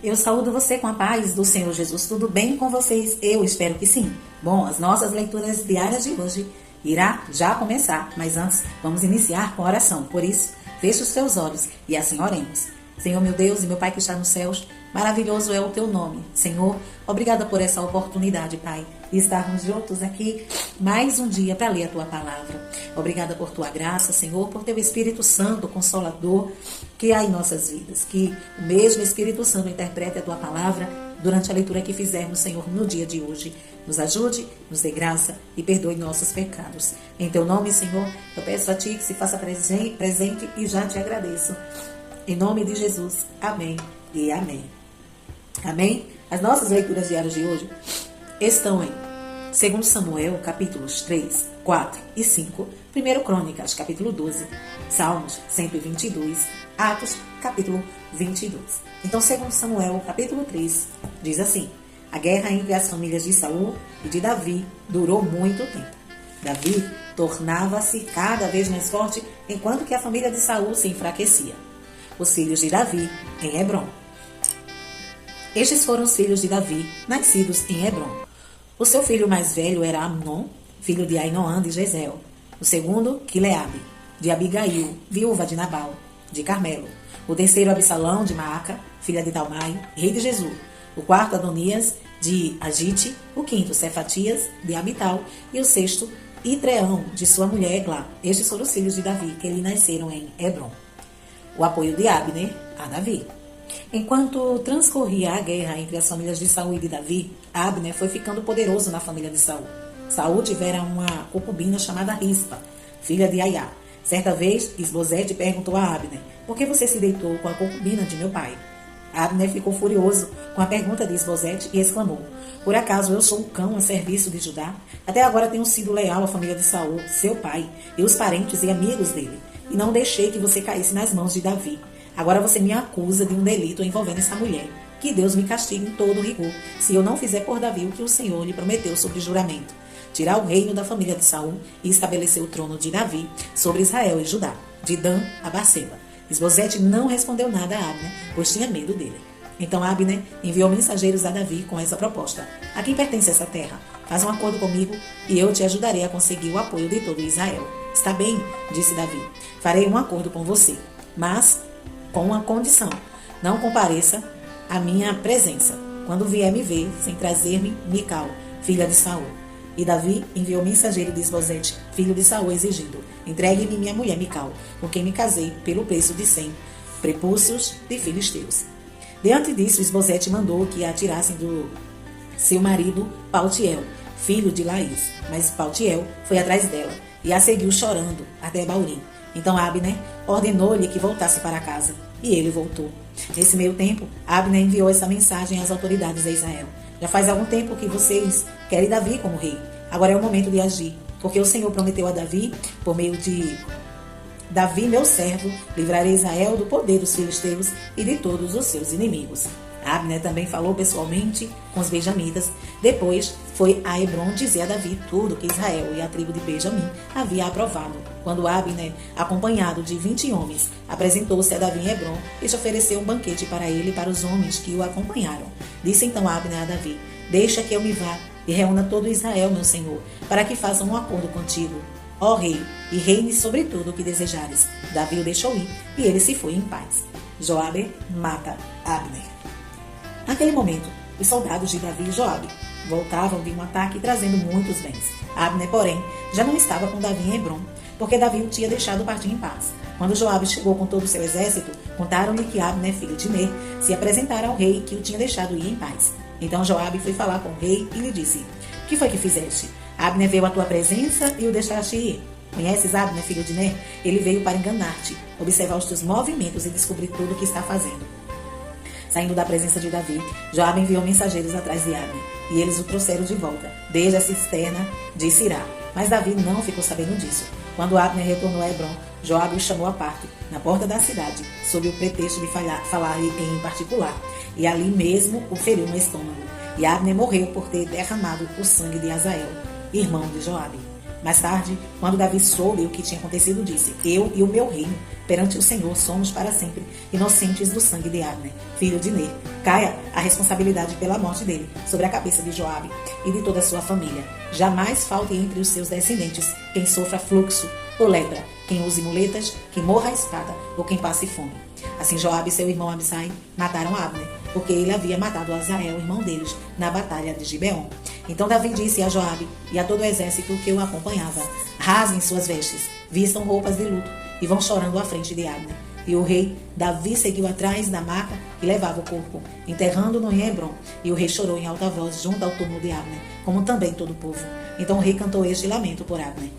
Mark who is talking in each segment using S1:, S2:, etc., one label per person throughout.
S1: Eu saúdo você com a paz do Senhor Jesus. Tudo bem com vocês? Eu espero que sim. Bom, as nossas leituras diárias de hoje irá já começar, mas antes vamos iniciar com a oração. Por isso, feche os seus olhos e assim oremos. Senhor meu Deus e meu Pai que está nos céus, maravilhoso é o teu nome. Senhor, obrigada por essa oportunidade, Pai, de estarmos juntos aqui mais um dia para ler a tua palavra. Obrigada por tua graça, Senhor, por teu Espírito Santo, Consolador, que há em nossas vidas. Que o mesmo Espírito Santo interprete a tua palavra durante a leitura que fizermos, Senhor, no dia de hoje. Nos ajude, nos dê graça e perdoe nossos pecados. Em teu nome, Senhor, eu peço a ti que se faça presente e já te agradeço. Em nome de Jesus, amém e amém. Amém? As nossas leituras diárias de hoje estão em 2 Samuel, capítulos 3, 4 e 5, 1 Crônicas, capítulo 12, Salmos 122, Atos, capítulo 22. Então, 2 Samuel, capítulo 3, diz assim: a guerra entre as famílias de Saul e de Davi durou muito tempo. Davi tornava-se cada vez mais forte, enquanto que a família de Saul se enfraquecia. Os filhos de Davi em Hebrom. Estes foram os filhos de Davi, nascidos em Hebrom. O seu filho mais velho era Amnon, filho de Ainoã de Jezeel. O segundo, Quileabe, de Abigail, viúva de Nabal, de Carmelo. O terceiro, Absalão, de Maaca, filha de Talmai, rei de Gesur. O quarto, Adonias, de Agite. O quinto, Cefatias, de Abital. E o sexto, Itreão, de sua mulher Eglá. Estes foram os filhos de Davi, que lhe nasceram em Hebrom. O apoio de Abner a Davi. Enquanto transcorria a guerra entre as famílias de Saul e de Davi, Abner foi ficando poderoso na família de Saul. Saul tivera uma concubina chamada Rispa, filha de Aiá. Certa vez, Isbosete perguntou a Abner: por que você se deitou com a concubina de meu pai? Abner ficou furioso com a pergunta de Isbosete e exclamou: por acaso eu sou um cão a serviço de Judá? Até agora tenho sido leal à família de Saul, seu pai, e os parentes e amigos dele, e não deixei que você caísse nas mãos de Davi. Agora você me acusa de um delito envolvendo essa mulher. Que Deus me castigue em todo rigor, se eu não fizer por Davi o que o Senhor lhe prometeu sobre juramento: tirar o reino da família de Saul e estabelecer o trono de Davi sobre Israel e Judá, de Dan a Berseba. Isbosete não respondeu nada a Abner, pois tinha medo dele. Então Abner enviou mensageiros a Davi com essa proposta: a quem pertence essa terra? Faz um acordo comigo e eu te ajudarei a conseguir o apoio de todo Israel. Está bem, disse Davi, farei um acordo com você, mas com uma condição: não compareça à minha presença quando vier me ver sem trazer-me Mical, filha de Saul. E Davi enviou mensageiro de Isbosete, filho de Saul, exigindo: entregue-me minha mulher Mical, com quem me casei pelo preço de 100 prepúcios de filisteus. Diante disso, Isbosete mandou que a tirassem do seu marido Paltiel, filho de Laís. Mas Paltiel foi atrás dela e a seguiu chorando até Baurim. Então Abner ordenou-lhe que voltasse para casa, e ele voltou. Nesse meio tempo, Abner enviou essa mensagem às autoridades de Israel: já faz algum tempo que vocês querem Davi como rei. Agora é o momento de agir, porque o Senhor prometeu a Davi, por meio de Davi, meu servo, livrarei Israel do poder dos filisteus e de todos os seus inimigos. Abner também falou pessoalmente com os benjamitas. Depois foi a Hebrom dizer a Davi tudo que Israel e a tribo de Benjamim havia aprovado. Quando Abner, acompanhado de 20 homens, apresentou-se a Davi em Hebrom, este ofereceu um banquete para ele e para os homens que o acompanharam. Disse então Abner a Davi: deixa que eu me vá e reúna todo Israel, meu senhor, para que façam um acordo contigo, ó rei, e reine sobre tudo o que desejares. Davi o deixou ir e ele se foi em paz. Joabe mata Abner. Naquele momento, os soldados de Davi e Joabe voltavam de um ataque trazendo muitos bens. Abner, porém, já não estava com Davi em Hebrom, porque Davi o tinha deixado partir em paz. Quando Joabe chegou com todo o seu exército, contaram-lhe que Abner, filho de Ner, se apresentara ao rei que o tinha deixado ir em paz. Então Joabe foi falar com o rei e lhe disse: o que foi que fizeste? Abner veio à tua presença e o deixaste ir. Conheces Abner, filho de Ner? Ele veio para enganar-te, observar os teus movimentos e descobrir tudo o que está fazendo. Saindo da presença de Davi, Joabe enviou mensageiros atrás de Abner, e eles o trouxeram de volta, desde a cisterna de Sirá. Mas Davi não ficou sabendo disso. Quando Abner retornou a Hebrom, Joabe o chamou à parte, na porta da cidade, sob o pretexto de falar em particular, e ali mesmo o feriu no estômago. E Abner morreu por ter derramado o sangue de Azael, irmão de Joabe. Mais tarde, quando Davi soube o que tinha acontecido, disse: eu e o meu reino perante o Senhor somos para sempre inocentes do sangue de Abner, filho de Ner, caia a responsabilidade pela morte dele sobre a cabeça de Joabe e de toda a sua família. Jamais falte entre os seus descendentes quem sofra fluxo ou lepra, quem use muletas, quem morra a espada ou quem passe fome. Assim Joabe e seu irmão Abisai mataram Abner, porque ele havia matado Asael, irmão deles, na batalha de Gibeon. Então Davi disse a Joabe e a todo o exército que o acompanhava: rasguem suas vestes, vistam roupas de luto e vão chorando à frente de Abner. E o rei Davi seguiu atrás da maca e levava o corpo, enterrando-no em Hebrom. E o rei chorou em alta voz junto ao túmulo de Abner, como também todo o povo. Então o rei cantou este lamento por Abner: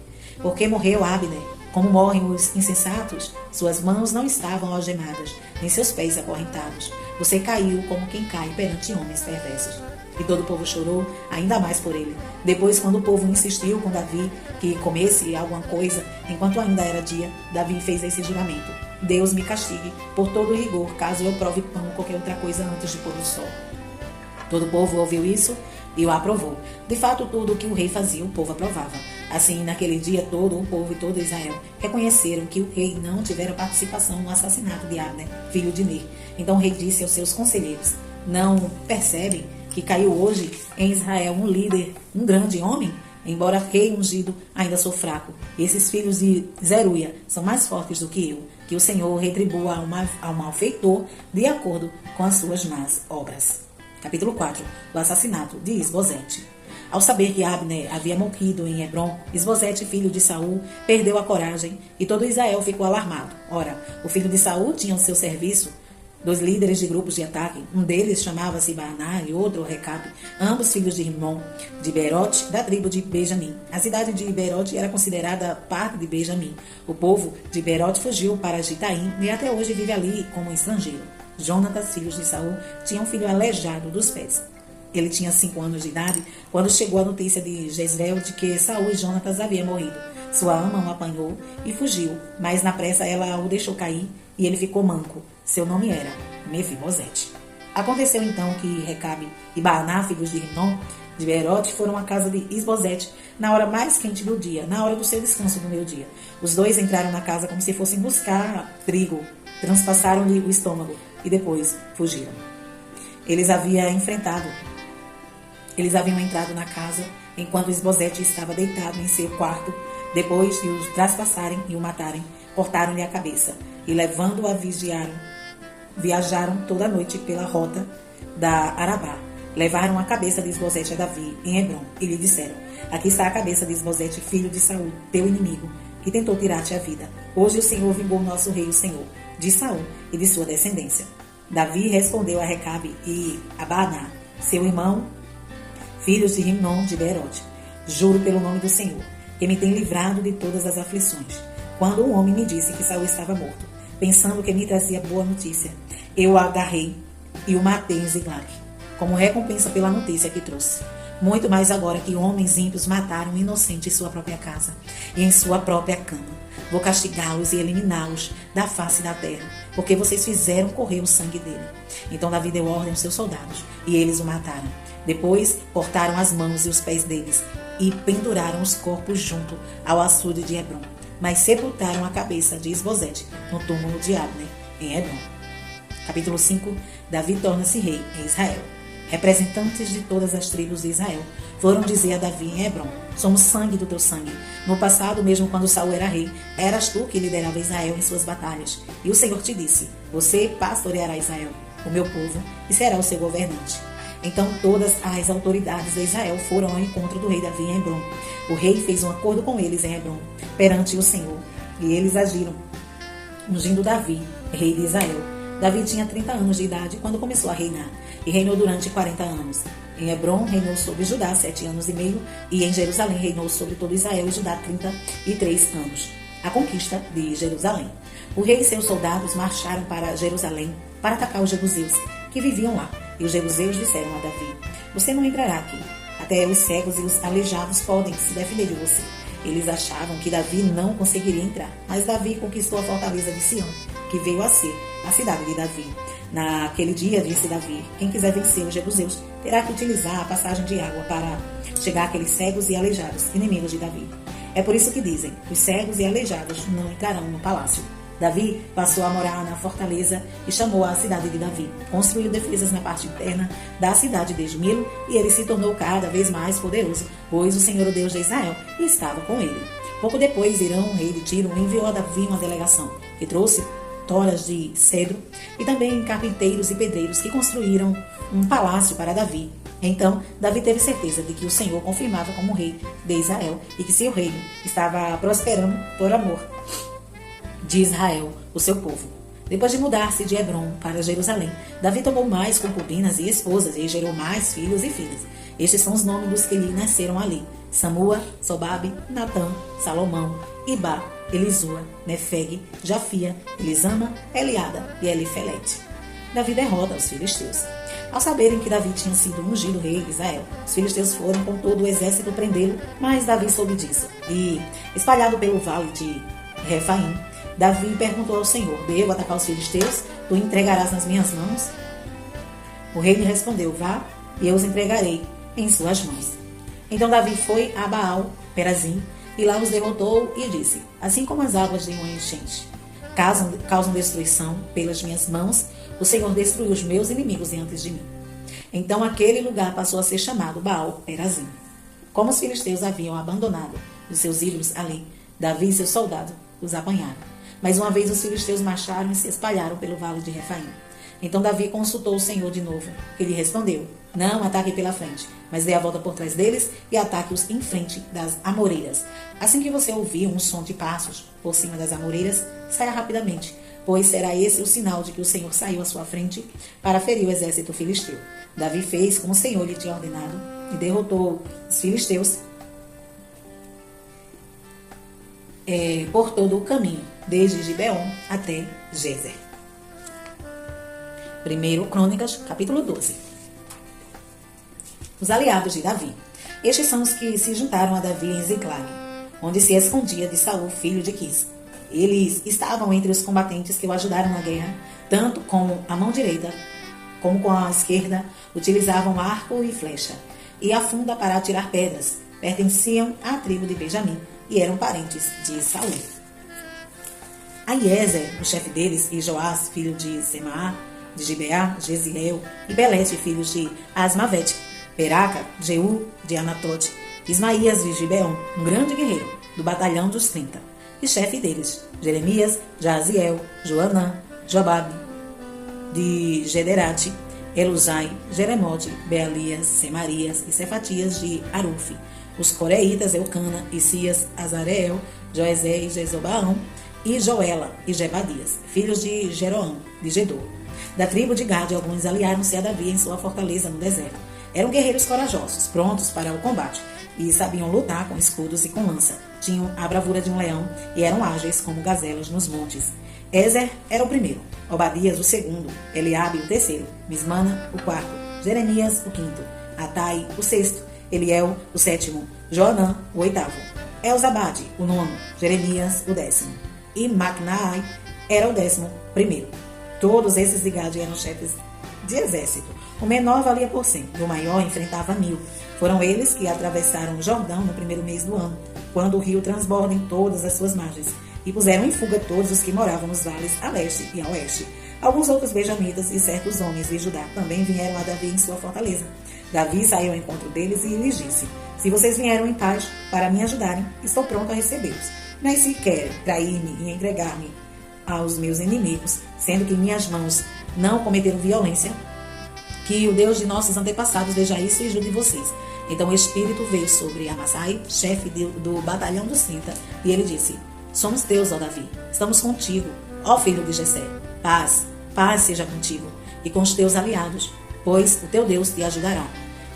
S1: porque morreu Abner, como morrem os insensatos, suas mãos não estavam algemadas, nem seus pés acorrentados. Você caiu como quem cai perante homens perversos. E todo o povo chorou ainda mais por ele. Depois, quando o povo insistiu com Davi que comesse alguma coisa, enquanto ainda era dia, Davi fez esse juramento: Deus me castigue por todo o rigor, caso eu prove pão ou qualquer outra coisa antes de pôr o sol. Todo o povo ouviu isso e o aprovou. De fato, tudo o que o rei fazia, o povo aprovava. Assim, naquele dia, todo o povo e todo Israel reconheceram que o rei não tivera participação no assassinato de Abner, filho de Ner. Então o rei disse aos seus conselheiros: não percebem que caiu hoje em Israel um líder, um grande homem? Embora rei ungido, ainda sou fraco. E esses filhos de Zeruia são mais fortes do que eu. Que o Senhor retribua ao malfeitor de acordo com as suas más obras. Capítulo 4. O assassinato de Isbosete. Ao saber que Abner havia morrido em Hebrom, Isbosete, filho de Saul, perdeu a coragem e todo Israel ficou alarmado. Ora, o filho de Saul tinha ao seu serviço 2 líderes de grupos de ataque. Um deles chamava-se Baaná e outro Recabe, ambos filhos de Rimon, de Beerote, da tribo de Benjamim. A cidade de Beerote era considerada parte de Benjamim. O povo de Beerote fugiu para Gitaim e até hoje vive ali como estrangeiro. Jonatas, filho de Saul, tinha um filho aleijado dos pés. Ele tinha 5 anos de idade quando chegou a notícia de Jezreel de que Saul e Jonatas haviam morrido. Sua ama o apanhou e fugiu, mas na pressa ela o deixou cair e ele ficou manco. Seu nome era Mefibosete. Aconteceu então que Recabe e Baaná, filhos de Rimon, de Beerote, foram à casa de Isbosete na hora mais quente do dia, na hora do seu descanso do meio-dia. Os 2 entraram na casa como se fossem buscar trigo, transpassaram-lhe o estômago e depois fugiram. Eles haviam entrado na casa enquanto Isbosete estava deitado em seu quarto. Depois de os traspassarem e o matarem, cortaram-lhe a cabeça e, levando-o a viajaram toda a noite pela rota da Arabá. Levaram a cabeça de Isbosete a Davi em Hebrom e lhe disseram: aqui está a cabeça de Isbosete, filho de Saul, teu inimigo, que tentou tirar-te a vida. Hoje o Senhor vingou nosso rei, o Senhor, de Saul e de sua descendência. Davi respondeu a Recabe e a Baaná, seu irmão, filhos de Rimon de Beerote: juro pelo nome do Senhor, que me tem livrado de todas as aflições. Quando um homem me disse que Saul estava morto, pensando que me trazia boa notícia, eu o agarrei e o matei em Ziklag, como recompensa pela notícia que trouxe. Muito mais agora que homens ímpios mataram um inocente em sua própria casa e em sua própria cama. Vou castigá-los e eliminá-los da face da terra, porque vocês fizeram correr o sangue dele. Então Davi deu ordem aos seus soldados, e eles o mataram. Depois cortaram as mãos e os pés deles e penduraram os corpos junto ao açude de Hebrom, mas sepultaram a cabeça de Isbosete no túmulo de Abner, em Hebrom. Capítulo 5. Davi torna-se rei em Israel. Representantes de todas as tribos de Israel foram dizer a Davi em Hebrom: somos sangue do teu sangue. No passado, mesmo quando Saul era rei, eras tu que liderava Israel em suas batalhas. E o Senhor te disse: você pastoreará Israel, o meu povo, e será o seu governante. Então todas as autoridades de Israel foram ao encontro do rei Davi em Hebrom. O rei fez um acordo com eles em Hebrom, perante o Senhor, e eles agiram, ungindo Davi, rei de Israel. Davi tinha 30 anos de idade quando começou a reinar, e reinou durante 40 anos. Em Hebrom reinou sobre Judá 7 anos e meio, e em Jerusalém reinou sobre todo Israel e Judá 33 anos. A conquista de Jerusalém. O rei e seus soldados marcharam para Jerusalém para atacar os jebuseus, que viviam lá. E os jebuseus disseram a Davi: você não entrará aqui. Até os cegos e os aleijados podem se defender de você. Eles achavam que Davi não conseguiria entrar, mas Davi conquistou a fortaleza de Sião, que veio a ser a cidade de Davi. Naquele dia, disse Davi: quem quiser vencer os jebuseus terá que utilizar a passagem de água para chegar àqueles cegos e aleijados, inimigos de Davi. É por isso que dizem: os cegos e aleijados não entrarão no palácio. Davi passou a morar na fortaleza e chamou a cidade de Davi. Construiu defesas na parte interna da cidade desde Milo e ele se tornou cada vez mais poderoso, pois o Senhor, o Deus de Israel, estava com ele. Pouco depois, Irão, rei de Tiro, enviou a Davi uma delegação que trouxe toras de cedro e também carpinteiros e pedreiros que construíram um palácio para Davi. Então, Davi teve certeza de que o Senhor confirmava como rei de Israel e que seu reino estava prosperando por amor de Israel, o seu povo. Depois de mudar-se de Hebrom para Jerusalém, Davi tomou mais concubinas e esposas e gerou mais filhos e filhas. Estes são os nomes dos que lhe nasceram ali: Samua, Sobabe, Natã, Salomão, Ibá, Elisua, Nefeg, Jafia, Elisama, Eliada e Elifelete. Davi derrota os filisteus. Ao saberem que Davi tinha sido ungido rei de Israel, os filisteus foram com todo o exército prendê-lo, mas Davi soube disso. E, espalhado pelo vale de Refaim, Davi perguntou ao Senhor: devo atacar os filisteus? Tu entregarás nas minhas mãos? O rei lhe respondeu: vá, e eu os entregarei em suas mãos. Então Davi foi a Baal Perazim, e lá os derrotou e disse: assim como as águas de uma enchente causam destruição pelas minhas mãos, o Senhor destruiu os meus inimigos diante de mim. Então aquele lugar passou a ser chamado Baal Perazim. Como os filisteus haviam abandonado os seus ídolos ali, Davi e seus soldados os apanharam. Mas uma vez os filisteus marcharam e se espalharam pelo vale de Refaim. Então Davi consultou o Senhor de novo, que lhe respondeu: não ataque pela frente, mas dê a volta por trás deles e ataque-os em frente das amoreiras. Assim que você ouvir um som de passos por cima das amoreiras, saia rapidamente, pois será esse o sinal de que o Senhor saiu à sua frente para ferir o exército filisteu. Davi fez como o Senhor lhe tinha ordenado e derrotou os filisteus por todo o caminho, desde Gibeon até Gezer. 1 Crônicas, capítulo 12. Os aliados de Davi. Estes são os que se juntaram a Davi em Ziclag, onde se escondia de Saul, filho de Quis. Eles estavam entre os combatentes que o ajudaram na guerra, tanto com a mão direita como com a esquerda, utilizavam arco e flecha, e a funda para atirar pedras. Pertenciam à tribo de Benjamim e eram parentes de Saul. Aiezer, o chefe deles, e Joás, filho de Semaá, de Gibeá, Jeziel, e Belete, filhos de Asmavete, Peraca, Jeú, de Anatote, Ismaías de Gibeon, um grande guerreiro, do batalhão dos 30, e chefe deles, Jeremias, Jaziel, Joanã, Jobabe, de Gederate, Eluzai, Jeremote, Bealias, Semarias e Cefatias de Arufe, os coreitas Eucana, Isias, Azareel, Joezé e Jezobaão, e Joela e Jebadias, filhos de Jeroão, de Gedor. Da tribo de Gade, alguns aliaram-se a Davi em sua fortaleza no deserto. Eram guerreiros corajosos, prontos para o combate, e sabiam lutar com escudos e com lança. Tinham a bravura de um leão e eram ágeis como gazelas nos montes. Ezer era o primeiro, Obadias o segundo, Eliabe o terceiro, Mismana o quarto, Jeremias o quinto, Atai o sexto, Eliel o sétimo, Joanã o oitavo, Elzabade o nono, Jeremias o décimo, e Macnaai era o 11º. Todos esses de Gade eram chefes de exército. O menor valia por 100, e o maior enfrentava 1000. Foram eles que atravessaram o Jordão no primeiro mês do ano, quando o rio transborda em todas as suas margens, e puseram em fuga todos os que moravam nos vales a leste e a oeste. Alguns outros benjamitas e certos homens de Judá também vieram a Davi em sua fortaleza. Davi saiu ao encontro deles e lhes disse: se vocês vieram em paz para me ajudarem, estou pronto a recebê-los. Mas se querem trair-me e entregar-me aos meus inimigos, sendo que minhas mãos não cometeram violência, que o Deus de nossos antepassados veja isso e ajude vocês. Então o Espírito veio sobre Amassai, chefe do batalhão dos 30, e ele disse: somos teus, ó Davi, estamos contigo, ó filho de Jessé. Paz, paz seja contigo e com os teus aliados, pois o teu Deus te ajudará.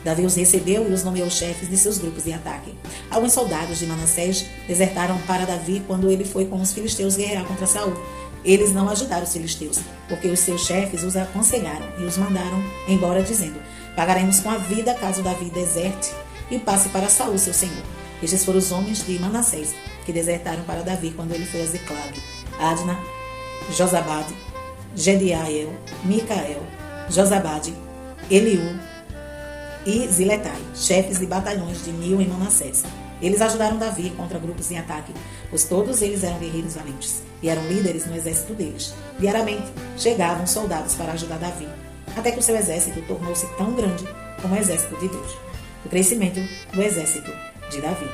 S1: Davi os recebeu e os nomeou chefes de seus grupos de ataque. Alguns soldados de Manassés desertaram para Davi quando ele foi com os filisteus guerrear contra Saul. Eles não ajudaram os filisteus, porque os seus chefes os aconselharam e os mandaram embora, dizendo: pagaremos com a vida caso Davi deserte e passe para Saul, seu senhor. Estes foram os homens de Manassés que desertaram para Davi quando ele foi a Ziclag: Adna, Josabade, Gediael, Micael, Josabade, Eliú e Ziletai, chefes de batalhões de 1000 em Manassés. Eles ajudaram Davi contra grupos em ataque, pois todos eles eram guerreiros valentes e eram líderes no exército deles. Diariamente, chegavam soldados para ajudar Davi, até que o seu exército tornou-se tão grande como o exército de Deus. O crescimento do exército de Davi.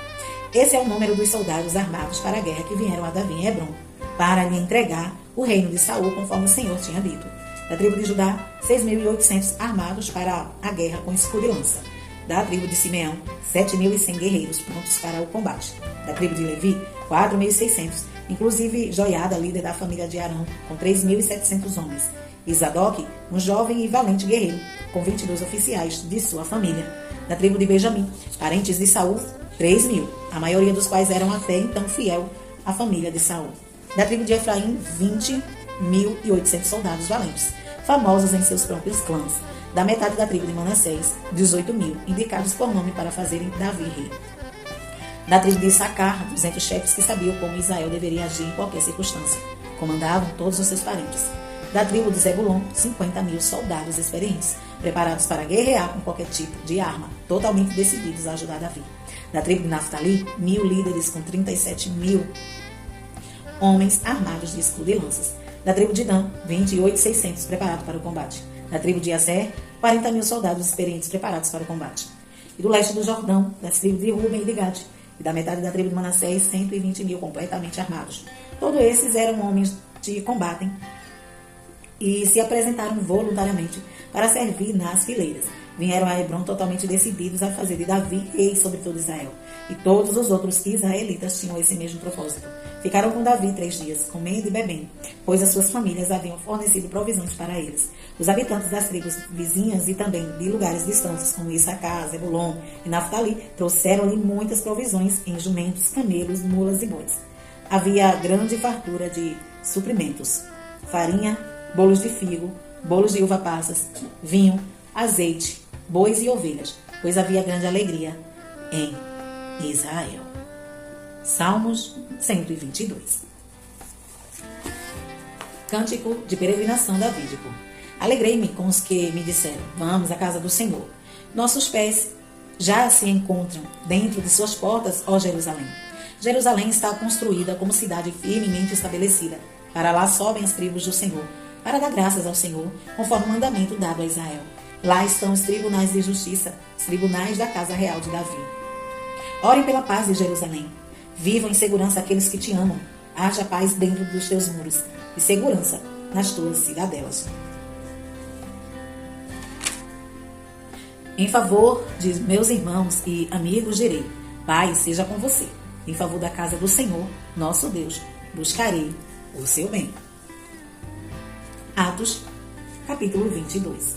S1: Esse é o número dos soldados armados para a guerra que vieram a Davi em Hebrom, para lhe entregar o reino de Saul, conforme o Senhor tinha dito. Da tribo de Judá, 6.800 armados para a guerra com escudo e lança. Da tribo de Simeão, 7.100 guerreiros prontos para o combate. Da tribo de Levi, 4.600, inclusive Joiada, líder da família de Arão, com 3.700 homens. E Zadok, um jovem e valente guerreiro, com 22 oficiais de sua família. Da tribo de Benjamim, parentes de Saul, 3.000, a maioria dos quais eram até então fiel à família de Saul. Da tribo de Efraim, 20.800 soldados valentes, famosos em seus próprios clãs. Da metade da tribo de Manassés, 18.000, indicados por nome para fazerem Davi rei. Da tribo de Issacar, 200 chefes que sabiam como Israel deveria agir em qualquer circunstância. Comandavam todos os seus parentes. Da tribo de Zebulon, 50.000 soldados experientes, preparados para guerrear com qualquer tipo de arma, totalmente decididos a ajudar Davi. Da tribo de Naftali, 1.000 líderes com 37.000 homens armados de escudo e lanças. Da tribo de Dan, 28.600 preparados para o combate. Da tribo de Aser, 40.000 soldados experientes preparados para o combate. E do leste do Jordão, das tribos de Ruben e de Gad, e da metade da tribo de Manassés, 120.000 completamente armados. Todos esses eram homens de combate e se apresentaram voluntariamente para servir nas fileiras. Vieram a Hebrom totalmente decididos a fazer de Davi rei sobre todo Israel. E todos os outros israelitas tinham esse mesmo propósito. Ficaram com Davi 3 dias, comendo e bebendo, pois as suas famílias haviam fornecido provisões para eles. Os habitantes das tribos vizinhas e também de lugares distantes, como Issacar, Zebulon e Naftali, trouxeram-lhe muitas provisões em jumentos, camelos, mulas e bois. Havia grande fartura de suprimentos, farinha, bolos de figo, bolos de uva passas, vinho, azeite, bois e ovelhas, pois havia grande alegria em Israel. Salmos 122. Cântico de peregrinação davídico. Alegrei-me com os que me disseram, vamos à casa do Senhor. Nossos pés já se encontram dentro de suas portas, ó Jerusalém. Jerusalém está construída como cidade firmemente estabelecida. Para lá sobem as tribos do Senhor, para dar graças ao Senhor, conforme o mandamento dado a Israel. Lá estão os tribunais de justiça, os tribunais da casa real de Davi. Orem pela paz de Jerusalém. Vivam em segurança aqueles que te amam. Haja paz dentro dos teus muros e segurança nas tuas cidadelas. Em favor de meus irmãos e amigos direi, paz seja com você. Em favor da casa do Senhor, nosso Deus, buscarei o seu bem. Atos, capítulo 22.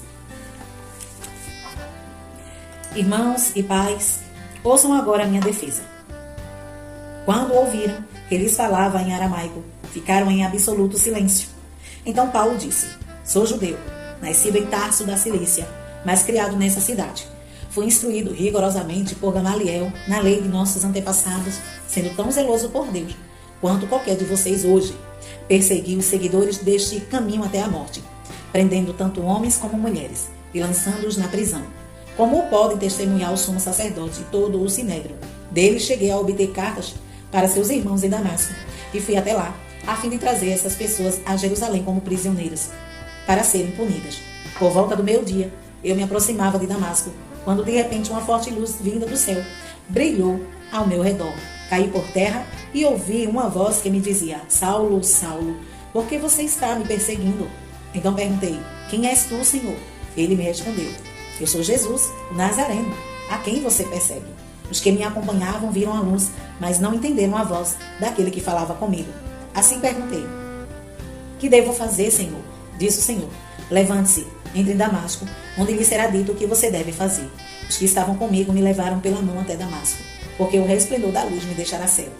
S1: Irmãos e pais, ouçam agora a minha defesa. Quando ouviram que lhes falava em aramaico, ficaram em absoluto silêncio. Então Paulo disse, sou judeu, nascido em Tarso da Cilícia, mas criado nessa cidade. Fui instruído rigorosamente por Gamaliel na lei de nossos antepassados, sendo tão zeloso por Deus quanto qualquer de vocês hoje. Persegui os seguidores deste caminho até a morte, prendendo tanto homens como mulheres e lançando-os na prisão. Como podem testemunhar o sumo sacerdote e todo o sinédrio? Dele cheguei a obter cartas para seus irmãos em Damasco e fui até lá, a fim de trazer essas pessoas a Jerusalém como prisioneiras, para serem punidas. Por volta do meio-dia, eu me aproximava de Damasco, quando de repente uma forte luz vinda do céu brilhou ao meu redor. Caí por terra e ouvi uma voz que me dizia, Saulo, Saulo, por que você está me perseguindo? Então perguntei, quem és tu, Senhor? Ele me respondeu, eu sou Jesus, o Nazareno, a quem você persegue. Os que me acompanhavam viram a luz, mas não entenderam a voz daquele que falava comigo. Assim perguntei, que devo fazer, Senhor? Disse o Senhor, levante-se, entre em Damasco, onde lhe será dito o que você deve fazer. Os que estavam comigo me levaram pela mão até Damasco, porque o resplendor da luz me deixará cego.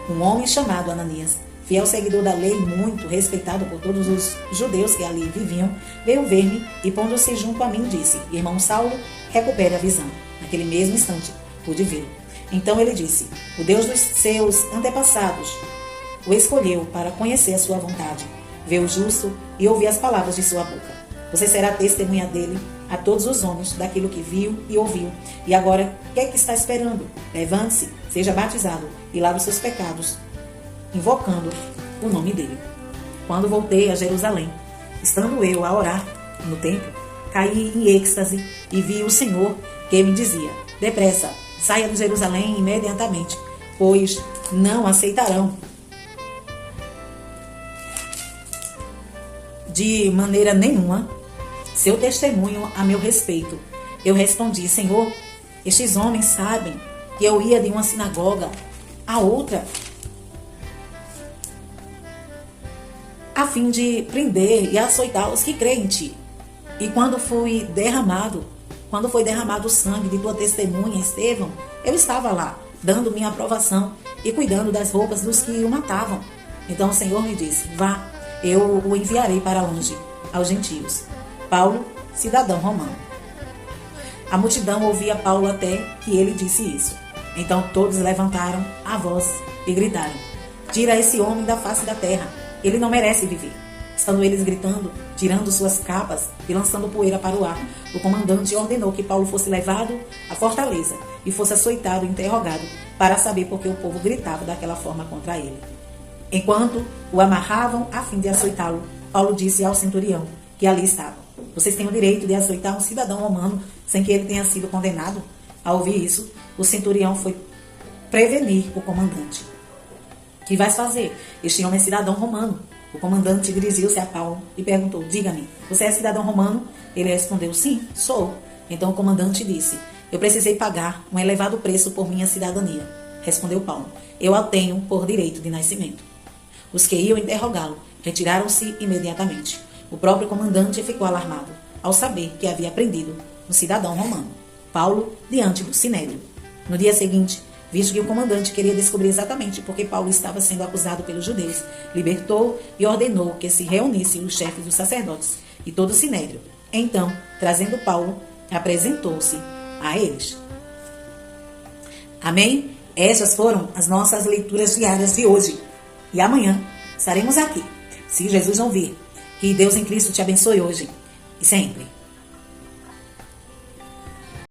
S1: Um homem chamado Ananias, fiel seguidor da lei, muito respeitado por todos os judeus que ali viviam, veio ver-me e, pondo-se junto a mim, disse, irmão Saulo, recupere a visão. Naquele mesmo instante, pude vê-lo. Então ele disse, o Deus dos seus antepassados o escolheu para conhecer a sua vontade, ver o justo e ouvir as palavras de sua boca. Você será testemunha dele a todos os homens daquilo que viu e ouviu. E agora, o que é que está esperando? Levante-se, seja batizado e lave os seus pecados, invocando o nome dele. Quando voltei a Jerusalém, estando eu a orar no templo, caí em êxtase e vi o Senhor que me dizia: depressa, saia de Jerusalém imediatamente, pois não aceitarão de maneira nenhuma seu testemunho a meu respeito. Eu respondi: Senhor, estes homens sabem que eu ia de uma sinagoga a outra a fim de prender e açoitar os que creem em ti. E quando foi derramado o sangue de tua testemunha, Estevão, eu estava lá, dando minha aprovação e cuidando das roupas dos que o matavam. Então o Senhor me disse: vá, eu o enviarei para longe, aos gentios. Paulo, cidadão romano. A multidão ouvia Paulo até que ele disse isso. Então todos levantaram a voz e gritaram: tira esse homem da face da terra, ele não merece viver. Estando eles gritando, tirando suas capas e lançando poeira para o ar, o comandante ordenou que Paulo fosse levado à fortaleza e fosse açoitado e interrogado para saber por que o povo gritava daquela forma contra ele. Enquanto o amarravam a fim de açoitá-lo, Paulo disse ao centurião que ali estava: vocês têm o direito de açoitar um cidadão romano sem que ele tenha sido condenado? Ao ouvir isso, o centurião foi prevenir o comandante. O que vais fazer? Este homem é cidadão romano. O comandante dirigiu-se a Paulo e perguntou: diga-me, você é cidadão romano? Ele respondeu: sim, sou. Então o comandante disse: eu precisei pagar um elevado preço por minha cidadania. Respondeu Paulo: eu a tenho por direito de nascimento. Os que iam interrogá-lo retiraram-se imediatamente. O próprio comandante ficou alarmado ao saber que havia prendido um cidadão romano, Paulo, diante do sinédrio. No dia seguinte, visto que o comandante queria descobrir exatamente por que Paulo estava sendo acusado pelos judeus, libertou e ordenou que se reunissem os chefes dos sacerdotes e todo o sinédrio. Então, trazendo Paulo, apresentou-se a eles. Amém? Essas foram as nossas leituras diárias de hoje. E amanhã estaremos aqui, se Jesus não vir. Que Deus em Cristo te abençoe hoje e sempre.